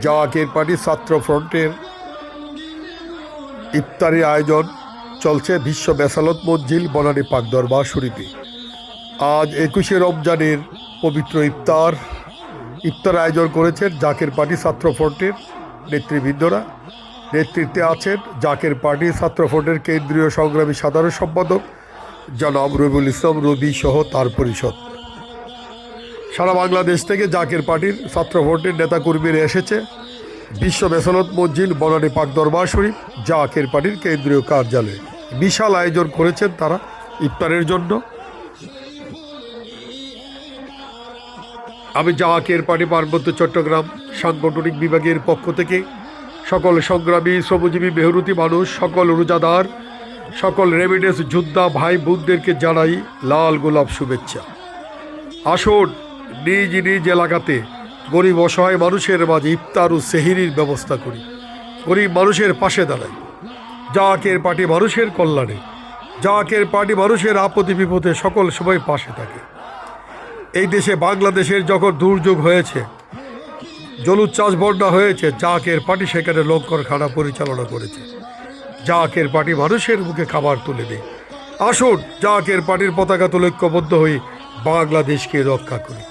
Zaker party ছাত্র ফ্রন্টের ইফতারি আয়োজন চলছে বিশ্ব বেসালত মঞ্জিল বনানী পাক দরবার শরীফে। আজ 21শে রমজানের পবিত্র ইফতার আয়োজন করেছেন জাকের পার্টি ছাত্র ফ্রন্টের নেতৃবৃন্দরা। নেতৃত্বে আছেন জাকের পার্টি ছাত্র ফ্রন্টের কেন্দ্রীয় সংগ্রামী সাধারণ সম্পাদক জনাব রবিউল ইসলাম রবি সহ তার পরিষদ। সারা বাংলাদেশ থেকে জাকের পার্টির ছাত্র ফ্রন্টের নেতাকর্মীরা এসেছে বিশ্ব বেসালত মঞ্জিল বনানী পাক দরবার শরীফ জাকের পার্টির কেন্দ্রীয় কার্যালয়ে। বিশাল আয়োজন করেছেন তারা ইফতারের জন্য। আমি জাকের পার্টি পার্বত্য চট্টগ্রাম সাংগঠনিক বিভাগের পক্ষ থেকে সকল সংগ্রামী শ্রমজীবী মেহনতি মানুষ, সকল রোজাদার, সকল রেমিডেন্স যোদ্ধা ভাই বোনদেরকে জানাই লাল গোলাপ শুভেচ্ছা। আসুন নিজ নিজ এলাকাতে গরিব অসহায় মানুষের মাঝে ইফতার ও সেহরির ব্যবস্থা করি, গরিব মানুষের পাশে দাঁড়াই। জাকের পার্টি মানুষের কল্যাণে, জাকের পার্টি মানুষের আপদে বিপদে সকল সময় পাশে থাকে। এই দেশে বাংলাদেশের যখন দুর্যোগ হয়েছে, জলোচ্ছ্বাস বন্যা হয়েছে, জাকের পার্টি সেখানে লঙ্গরখানা পরিচালনা করেছে। জাকের পার্টি মানুষের মুখে খাবার তুলে দেয়। আসুন জাকের পার্টির পতাকা তুলে ঐক্যবদ্ধ হয়ে বাংলাদেশকে রক্ষা করি।